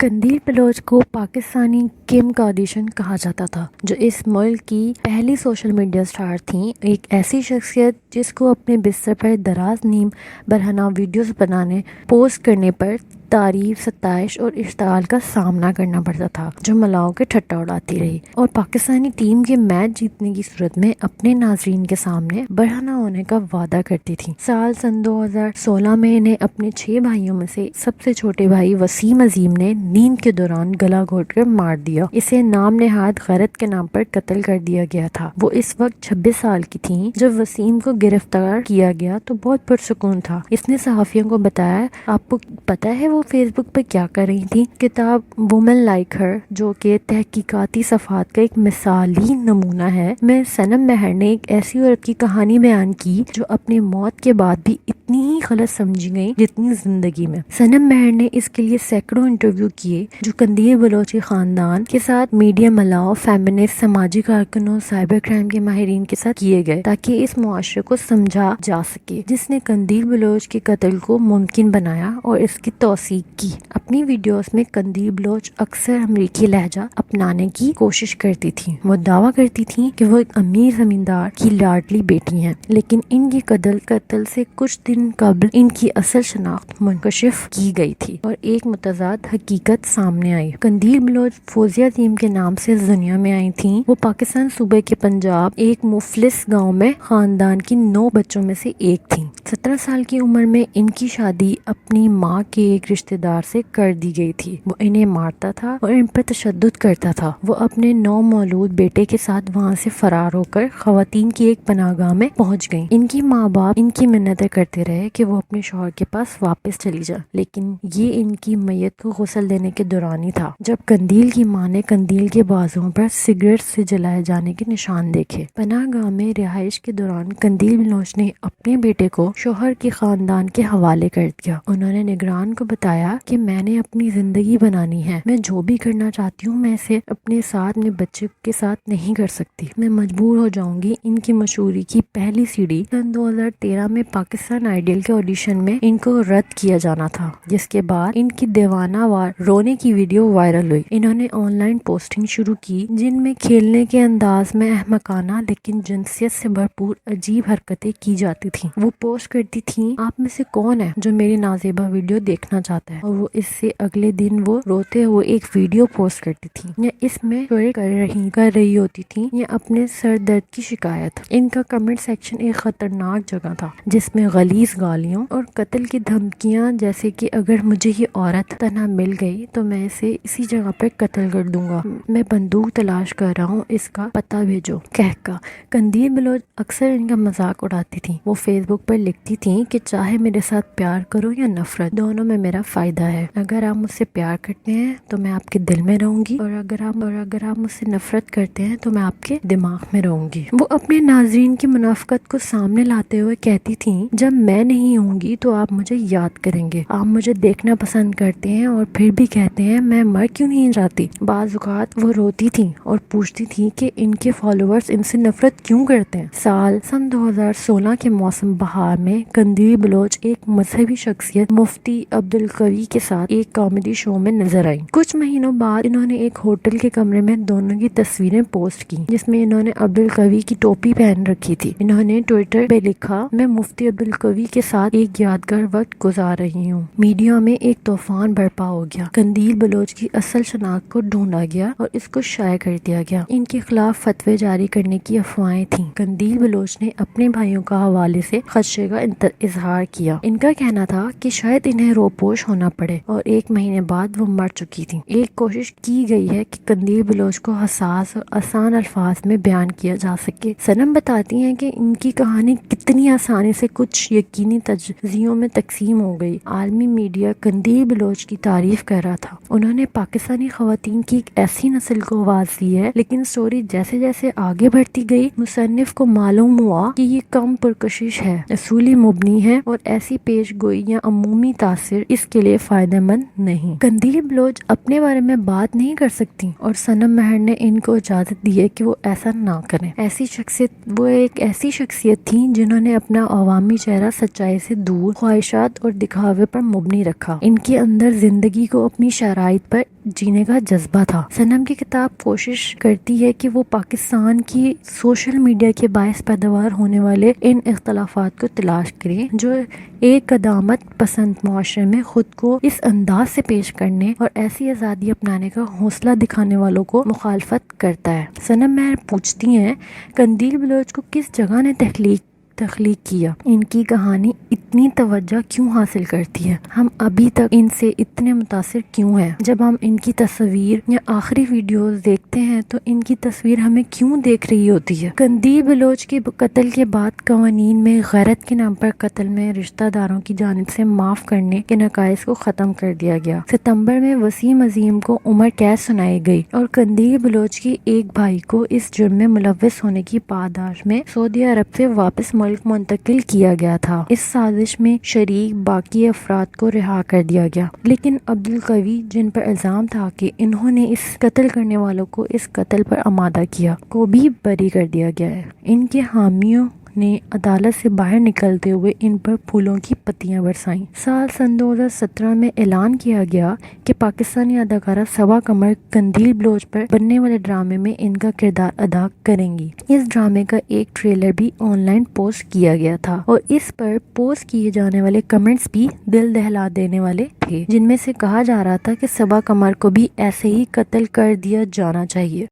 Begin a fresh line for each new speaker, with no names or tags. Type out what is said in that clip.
قندیل بلوچ کو Pakistani Kim Kardashian کہا جاتا تھا، جو اس ملک کی پہلی سوشل میڈیا سٹار تھیں۔ ایک ایسی شخصیت جس کو اپنے بستر پر دراز نیم برہنہ ویڈیوز بنانے، پوسٹ کرنے پر تعریف، ستائش اور اشتعال کا سامنا کرنا پڑتا تھا، جو ملاؤں کے ٹھٹا اڑاتی رہی اور پاکستانی ٹیم کے میچ جیتنے کی صورت میں اپنے ناظرین کے سامنے برہنہ ہونے کا وعدہ کرتی تھی۔ سن 2016 میں انہیں اپنے 6 بھائیوں میں سے سب سے چھوٹے بھائی وسیم عظیم نے نیند کے دوران گلا گھونٹ کر مار دیا۔ اسے نام نہاد غرض کے نام پر قتل کر دیا گیا تھا۔ وہ اس وقت 26 سال کی تھیں جب وسیم کو گرفتار کیا گیا تو بہت پرسکون تھا۔ اس نے صحافیوں کو بتایا، آپ کو پتا ہے وہ فیس بک پر کیا کر رہی تھی؟ کتاب وومن لائک ہر، جو کہ تحقیقاتی صفحات کا ایک مثالی نمونہ ہے، میں صنم مہر نے ایک ایسی عورت کی کہانی بیان کی جو اپنی موت کے بعد بھی اتنی ہی غلط سمجھی گئی جتنی زندگی میں۔ صنم مہر نے اس کے لیے سینکڑوں انٹرویو کیے جو قندیل بلوچی خاندان کے ساتھ، میڈیا ملاؤں، فیمنسٹ، سماجی کارکنوں، سائبر کرائم کے ماہرین کے ساتھ کیے گئے تاکہ اس معاشرے کو سمجھا جا سکے جس نے قندیل بلوچ کے قتل کو ممکن بنایا اور اس کی توثیق کی۔ اپنی ویڈیوز میں قندیل بلوچ اکثر امریکی لہجہ اپنانے کی کوشش کرتی تھی۔ وہ دعویٰ کرتی تھی کہ وہ ایک امیر زمیندار کی لاڈلی بیٹی ہیں، لیکن ان کی قتل سے کچھ دن قبل ان کی اصل شناخت منکشف کی گئی تھی اور ایک متضاد حقیقت سامنے آئی۔ قندیل بلوچ فوزیہ عظیم کے نام سے اس دنیا میں آئی تھیں۔ وہ پاکستان صوبے کے پنجاب ایک مفلس گاؤں میں خاندان کی 9 بچوں میں سے ایک تھیں۔ 17 سال کی عمر میں ان کی شادی اپنی ماں کے ایک رشتہ دار سے کر دی گئی تھی۔ وہ انہیں مارتا تھا اور ان پر تشدد کرتا تھا۔ وہ اپنے نومولود بیٹے کے ساتھ وہاں سے فرار ہو کر خواتین کی ایک پناہ گاہ میں پہنچ گئیں۔ ان کی ماں باپ ان کی منتیں کرتے رہے کہ وہ اپنے شوہر کے پاس واپس چلی جائے، لیکن یہ ان کی میت کو غسل دینے کے دوران ہی تھا جب قندیل کی ماں نے قندیل کے بازوؤں پر سگریٹ سے جلائے جانے کے نشان دیکھے۔ پناہ گاہ میں رہائش کے دوران قندیل بلوچ نے اپنے بیٹے کو شوہر کے خاندان کے حوالے کر دیا۔ انہوں نے نگران کو بتایا کہ میں نے اپنی زندگی بنانی ہے، میں جو بھی کرنا چاہتی ہوں میں اسے اپنے ساتھ، اپنے بچے کے ساتھ نہیں کر سکتی، میں مجبور ہو جاؤں گی۔ ان کی مشہوری کی پہلی سیڑھی سن 2013 میں پاکستان آئیڈل کے آڈیشن میں ان کو رد کیا جانا تھا، جس کے بعد ان کی دیوانہ وار رونے کی ویڈیو وائرل ہوئی۔ انہوں نے آن لائن پوسٹنگ شروع کی جن میں کھیلنے کے انداز میں احمقانہ لیکن جنسیت سے بھرپور عجیب حرکتیں کی جاتی تھیں۔ وہ پوسٹ کرتی تھیں، آپ میں سے کون ہے جو میری نازیبا ویڈیو دیکھنا چاہتا ہے، اور وہ اس سے اگلے دن وہ روتے ہوئے ایک ویڈیو پوسٹ کرتی تھی یا اس میں کر رہی ہوتی تھی یا اپنے سر درد کی شکایت۔ ان کا کمنٹ سیکشن ایک خطرناک جگہ تھا جس میں غلیظ گالیوں اور قتل کی دھمکیاں، جیسے کہ اگر مجھے یہ عورت تنہا مل گئی تو میں اسے اسی جگہ پر قتل کر دوں گا، میں بندوق تلاش کر رہا ہوں، اس کا پتہ بھیجو۔ قندیل بلوچ اکثر ان کا مذاق اڑاتی تھیں۔ وہ فیس بک پر لکھتی تھیں کہ چاہے میرے ساتھ پیار کرو یا نفرت، دونوں میں میرا فائدہ ہے۔ اگر آپ مجھ سے پیار کرتے ہیں تو میں آپ کے دل میں رہوں گی، اور اگر آپ مجھ سے نفرت کرتے ہیں تو میں آپ کے دماغ میں رہوں گی۔ وہ اپنے ناظرین کی منافقت کو سامنے لاتے ہوئے کہتی تھیں، جب میں نہیں ہوں گی تو آپ مجھے یاد کریں گے، آپ مجھے دیکھنا پسند کرتے ہیں اور پھر بھی کہتے ہیں میں مر کیوں نہیں جاتی۔ بعض اوقات وہ روتی تھیں اور پوچھتی تھیں کہ ان کے فالوورز ان سے نفرت کیوں کرتے ہیں۔ سن 2016 کے موسم بہار میں قندیل بلوچ ایک مذہبی شخصیت مفتی عبدالقوی کے ساتھ ایک کامیڈی شو میں نظر آئی۔ کچھ مہینوں بعد انہوں نے ایک ہوٹل کے کمرے میں دونوں کی تصویریں پوسٹ کی جس میں انہوں نے عبدالقوی کی ٹوپی پہن رکھی تھی۔ انہوں نے ٹویٹر پہ لکھا، میں مفتی عبدالقوی کے ساتھ ایک یادگار وقت گزار رہی ہوں۔ میڈیا میں ایک طوفان برپا ہو گیا۔ قندیل بلوچ کی اصل شناخت کو ڈھونڈا گیا اور اس کو شائع کر دیا گیا۔ ان کے خلاف فتوے جاری کرنے کی افواہیں تھیں۔ قندیل بلوچ نے اپنے بھائیوں کا حوالے سے خدشے کا اظہار کیا۔ ان کا کہنا تھا کہ شاید انہیں روپوش ہونا پڑے، اور 1 مہینے بعد وہ مر چکی تھیں۔ ایک کوشش کی گئی ہے کہ قندیل بلوچ کو حساس اور آسان الفاظ میں بیان کیا جا سکے۔ صنم بتاتی ہیں کہ ان کی کہانی کتنی آسانی سے کچھ یقینی تجزیوں میں تقسیم ہو گئی۔ عالمی میڈیا قندیل بلوچ کی تعریف کر رہا تھا۔ انہوں نے پاکستانی خواتین کی ایک ایسی نسل کو آواز دی ہے، لیکن سٹوری جیسے جیسے آگے بڑھتی گئی مصنف کو معلوم ہوا کہ یہ کم پرکشش ہے، اصولی مبنی ہے، اور ایسی پیش گوئی یا عمومی تاثر اس کے لیے فائدہ مند نہیں۔ قندیل بلوچ اپنے بارے میں بات نہیں کر سکتی اور صنم مہر نے ان کو اجازت دی ہے کہ وہ ایسا نہ کریں۔ وہ ایک ایسی شخصیت تھی جنہوں نے اپنا عوامی چہرہ سچائی سے دور، خواہشات اور دکھاوے پر مبنی رکھا۔ ان کے اندر زندگی کو اپنی شرائط پر جینے کا جذبہ تھا۔ صنم کی کتاب کوشش کرتی ہے کہ وہ پاکستان کی سوشل میڈیا کے باعث پیداوار ہونے والے ان اختلافات کو تلاش کریں جو ایک قدامت پسند معاشرے میں خود کو اس انداز سے پیش کرنے اور ایسی آزادی اپنانے کا حوصلہ دکھانے والوں کو مخالفت کرتا ہے۔ صنم مہر پوچھتی ہیں، قندیل بلوچ کو کس جگہ نے تخلیق کیا؟ ان کی کہانی اتنی توجہ کیوں حاصل کرتی ہے؟ ہم ابھی تک ان سے اتنے متاثر کیوں ہیں؟ جب ہم ان کی تصویر یا آخری ویڈیوز دیکھتے ہیں تو ان کی تصویر ہمیں کیوں دیکھ رہی ہوتی ہے؟ قندیل بلوچ کے قتل کے بعد قوانین میں غیرت کے نام پر قتل میں رشتہ داروں کی جانب سے معاف کرنے کے نقائص کو ختم کر دیا گیا۔ ستمبر میں وسیم عظیم کو عمر قید سنائی گئی اور قندیل بلوچ کے ایک بھائی کو اس جرم میں ملوث ہونے کی پاداش میں سعودی عرب سے واپس ملک منتقل کیا گیا تھا۔ اس سازش میں شریک باقی افراد کو رہا کر دیا گیا، لیکن عبدالقوی، جن پر الزام تھا کہ انہوں نے اس قتل کرنے والوں کو اس قتل پر آمادہ کیا، کو بھی بری کر دیا گیا ہے۔ ان کے حامیوں نے عدالت سے باہر نکلتے ہوئے ان پر پھولوں کی پتیاں برسائیں۔ سن 2017 میں اعلان کیا گیا کہ پاکستانی اداکارہ صبا قمر قندیل بلوچ پر بننے والے ڈرامے میں ان کا کردار ادا کریں گی۔ اس ڈرامے کا ایک ٹریلر بھی آن لائن پوسٹ کیا گیا تھا اور اس پر پوسٹ کیے جانے والے کمنٹس بھی دل دہلا دینے والے تھے، جن میں سے کہا جا رہا تھا کہ صبا قمر کو بھی ایسے ہی قتل کر دیا جانا چاہیے۔